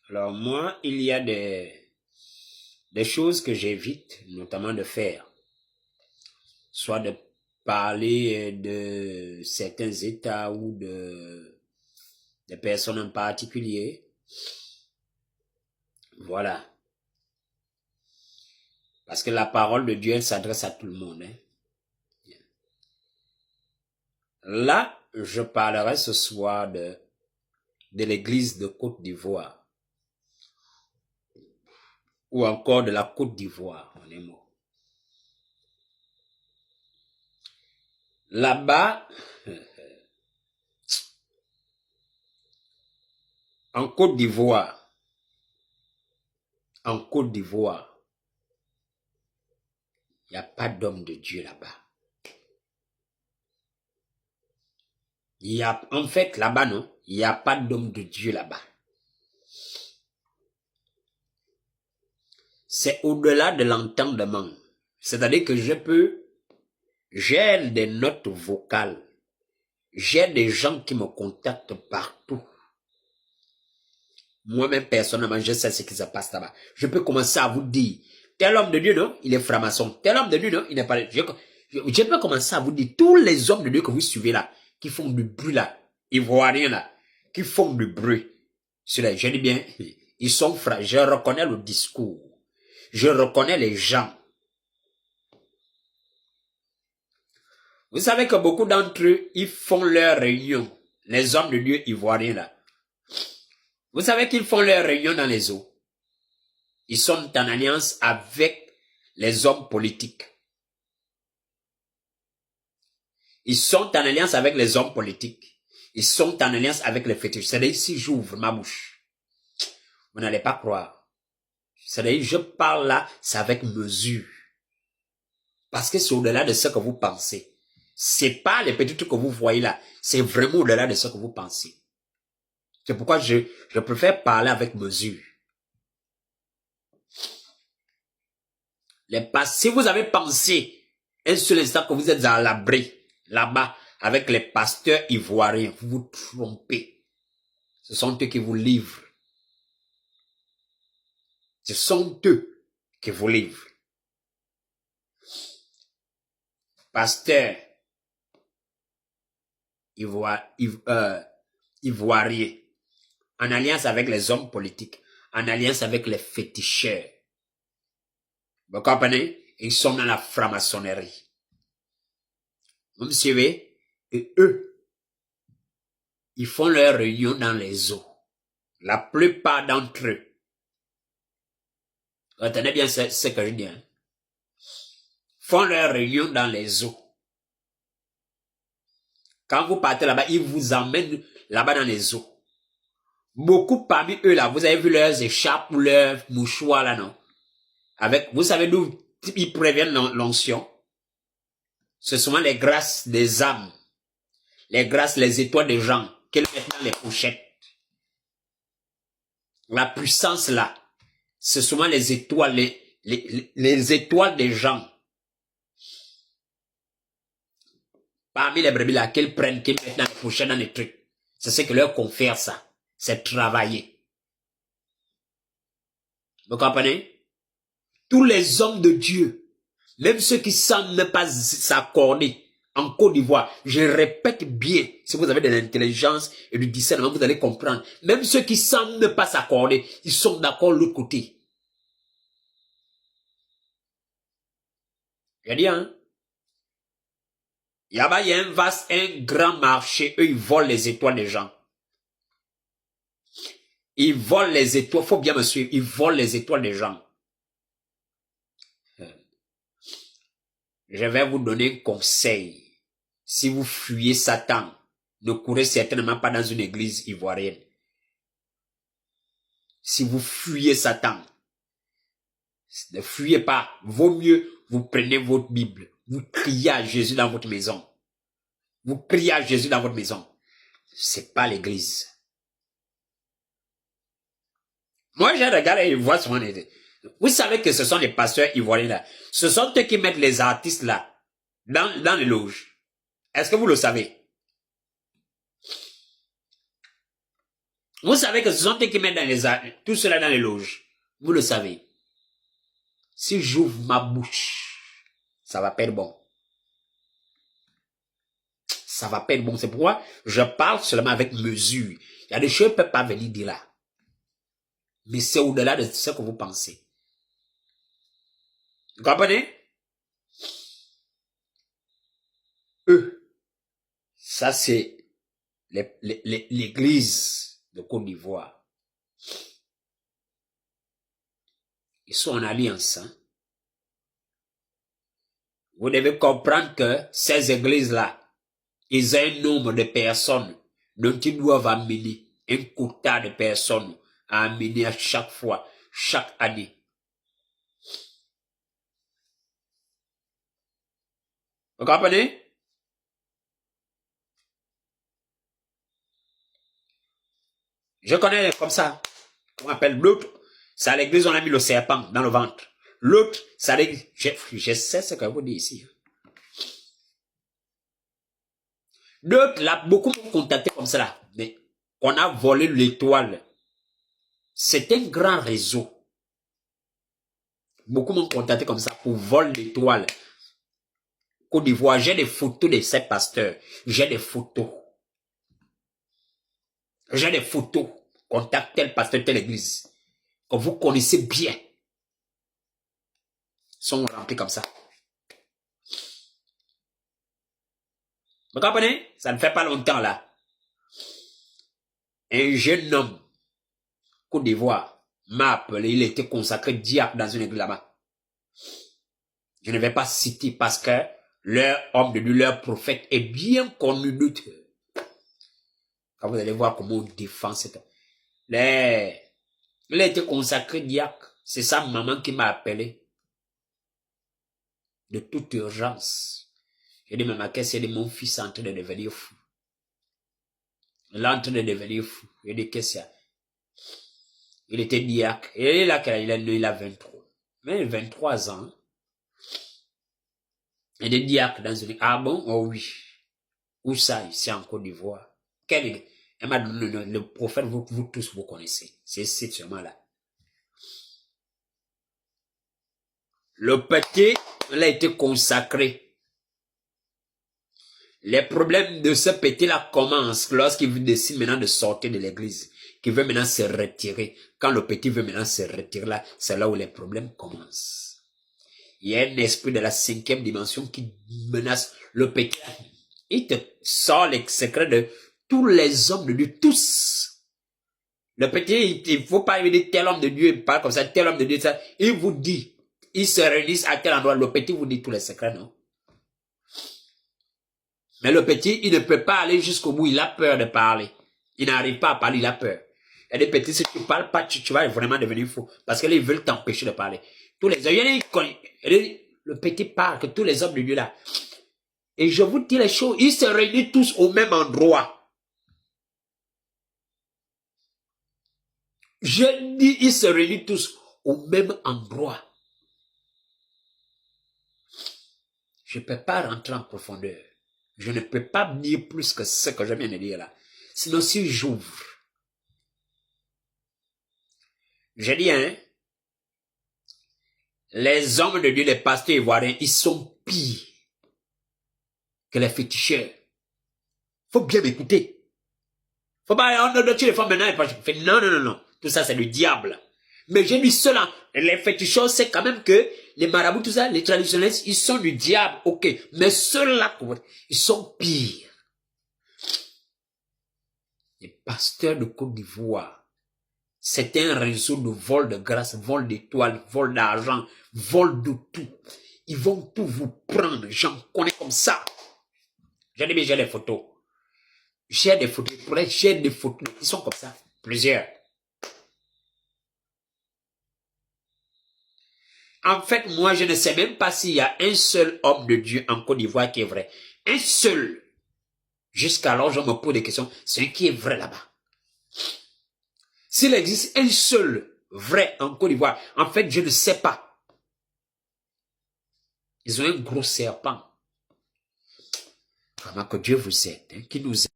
Alors moi, il y a des choses que j'évite, notamment de faire. Soit de parler de certains états ou de personnes en particulier. Voilà. Parce que la parole de Dieu, elle s'adresse à tout le monde. Hein. Là, je parlerai ce soir de l'église de Côte d'Ivoire. Ou encore de la Côte d'Ivoire, en un mot. Là-bas, en Côte d'Ivoire, il n'y a pas d'homme de Dieu là-bas. En fait, là-bas, non, il n'y a pas d'homme de Dieu là-bas. C'est au-delà de l'entendement. C'est-à-dire que j'ai des notes vocales. J'ai des gens qui me contactent partout. Moi-même, personnellement, je sais ce qui se passe là-bas. Je peux commencer à vous dire, tel homme de Dieu, non, il est franc-maçon. Tel homme de Dieu, non, il n'est pas... Je peux commencer à vous dire, tous les hommes de Dieu que vous suivez là, qui font du bruit là, ivoiriens là, qui font du bruit. Cela, je dis bien, ils sont frères. Je reconnais le discours. Je reconnais les gens. Vous savez que beaucoup d'entre eux, ils font leur réunion. Les hommes de Dieu ivoiriens là. Vous savez qu'ils font leur réunion dans les eaux. Ils sont en alliance avec les hommes politiques. Ils sont en alliance avec les hommes politiques. Ils sont en alliance avec les fétiches. C'est-à-dire, si j'ouvre ma bouche, vous n'allez pas croire. C'est-à-dire, je parle là, c'est avec mesure. Parce que c'est au-delà de ce que vous pensez. C'est pas les petits trucs que vous voyez là. C'est vraiment au-delà de ce que vous pensez. C'est pourquoi je préfère parler avec mesure. Si vous avez pensé un seul instant que vous êtes à l'abri, là-bas, avec les pasteurs ivoiriens, vous vous trompez. Ce sont eux qui vous livrent. Ce sont eux qui vous livrent. Pasteurs ivoiriens, en alliance avec les hommes politiques, en alliance avec les féticheurs. Vous comprenez? Ils sont dans la franc-maçonnerie. Vous me suivez? Et eux, ils font leur réunion dans les eaux. La plupart d'entre eux. Retenez bien ce que je dis. Hein? Font leur réunion dans les eaux. Quand vous partez là-bas, ils vous emmènent là-bas dans les eaux. Beaucoup parmi eux là, vous avez vu leurs écharpes ou leurs mouchoirs là, non? Avec, vous savez d'où ils préviennent l'onction? Ce sont les grâces des âmes. Les grâces, les étoiles des gens qu'ils mettent dans les pochettes. La puissance là, c'est souvent les étoiles, les étoiles des gens. Parmi les brebis là, qu'ils prennent, qu'ils mettent dans les pochettes, dans les trucs. C'est ce que leur confère ça. C'est travailler. Vous comprenez? Tous les hommes de Dieu, même ceux qui semblent ne pas s'accorder en Côte d'Ivoire, je répète bien, si vous avez de l'intelligence et du discernement, vous allez comprendre. Même ceux qui semblent ne pas s'accorder, ils sont d'accord de l'autre côté. J'ai dit, hein? Là-bas, il y a un grand marché. Eux, ils volent les étoiles des gens. Ils volent les étoiles. Faut bien me suivre. Ils volent les étoiles des gens. Je vais vous donner un conseil. Si vous fuyez Satan, ne courez certainement pas dans une église ivoirienne. Si vous fuyez Satan, ne fuyez pas. Vaut mieux, vous prenez votre Bible. Vous criez à Jésus dans votre maison. Vous criez à Jésus dans votre maison. C'est pas l'église. Moi, j'ai regardé et vois souvent vous savez que ce sont les pasteurs ivoiriens là. Ce sont eux qui mettent les artistes là, dans les loges. Est-ce que vous le savez? Vous savez que ce sont eux qui mettent tout cela dans les loges. Vous le savez. Si j'ouvre ma bouche, ça va pas être bon. Ça va pas être bon. C'est pourquoi je parle seulement avec mesure. Il y a des choses qui ne peuvent pas venir dire là. Mais c'est au-delà de ce que vous pensez. Vous comprenez? Eux, ça c'est l'église de Côte d'Ivoire. Ils sont en alliance. Hein? Vous devez comprendre que ces églises-là, ils ont un nombre de personnes dont ils doivent amener un quota de personnes à amener à chaque fois, chaque année. Vous comprenez? Je connais comme ça. On appelle l'autre. C'est à l'église, on a mis le serpent dans le ventre. L'autre, c'est à l'église. Je sais ce que vous dites ici. D'autres, là, beaucoup m'ont contacté comme ça. Mais on a volé l'étoile. C'est un grand réseau. Beaucoup m'ont contacté comme ça pour voler l'étoile. Côte d'Ivoire, j'ai des photos de ces pasteurs. J'ai des photos. J'ai des photos. Contactez le pasteur de telle église. Que vous connaissez bien. Ils sont remplis comme ça. Vous comprenez? Ça ne fait pas longtemps là. Un jeune homme, Côte d'Ivoire, m'a appelé. Il était consacré diacre dans une église là-bas. Je ne vais pas citer parce que leur homme de Dieu, leur prophète est bien connu d'eux. Quand vous allez voir comment on défend cette... Il a été consacré diacre. C'est sa maman qui m'a appelé. De toute urgence. J'ai dit, maman, qu'est-ce que mon fils est en train de devenir fou? Il est en train de devenir fou. J'ai dit, qu'est-ce qu'il y a? Il était diacre. Et là, il a 23. Mais 23 ans. Il est diacre dans une... Ah bon? Oh oui. Où ça? Ici en Côte d'Ivoire. Elle m'a donné le prophète, vous tous vous connaissez. C'est sûrement là. Le petit, il a été consacré. Les problèmes de ce petit-là commencent lorsqu'il décide maintenant de sortir de l'église, qu'il veut maintenant se retirer. Quand le petit veut maintenant se retirer là, c'est là où les problèmes commencent. Il y a un esprit de la 5e dimension qui menace le petit. Il te sort les secrets de tous les hommes de Dieu, tous. Le petit, il faut pas lui dire tel homme de Dieu, il parle comme ça, tel homme de Dieu, ça. Il vous dit, ils se réunissent à tel endroit, le petit vous dit tous les secrets, non? Mais le petit, il ne peut pas aller jusqu'au bout, il a peur de parler. Il n'arrive pas à parler, il a peur. Et les petits, si tu parles pas, tu vas vraiment devenir fou. Parce qu'ils veulent t'empêcher de parler. Tous les hommes, le petit parle que tous les hommes de Dieu là. Et je vous dis les choses, ils se réunissent tous au même endroit. Je dis, ils se réunissent tous au même endroit. Je ne peux pas rentrer en profondeur. Je ne peux pas dire plus que ce que je viens de dire là. Sinon, si j'ouvre, je dis, hein, les hommes de Dieu, les pasteurs ivoiriens, ils sont pires que les féticheurs. Faut bien m'écouter. Faut pas, on tu les femmes maintenant, non, non, non, non. Tout ça, c'est le diable. Mais j'ai dit cela. Les féticheurs, c'est quand même que les marabouts, tout ça, les traditionnalistes, ils sont du diable, ok. Mais ceux-là, ils sont pires. Les pasteurs de Côte d'Ivoire, c'est un réseau de vol de grâce, vol d'étoiles, vol d'argent, vol de tout. Ils vont tout vous prendre. J'en connais comme ça. J'ai dit, mais j'ai des photos. J'ai des photos. J'ai des photos. Ils sont comme ça. Plusieurs. En fait, moi, je ne sais même pas s'il y a un seul homme de Dieu en Côte d'Ivoire qui est vrai. Un seul. Jusqu'alors, je me pose des questions. C'est un qui est vrai là-bas. S'il existe un seul vrai en Côte d'Ivoire, en fait, je ne sais pas. Ils ont un gros serpent. Vraiment que Dieu vous aide, hein, qui nous aide.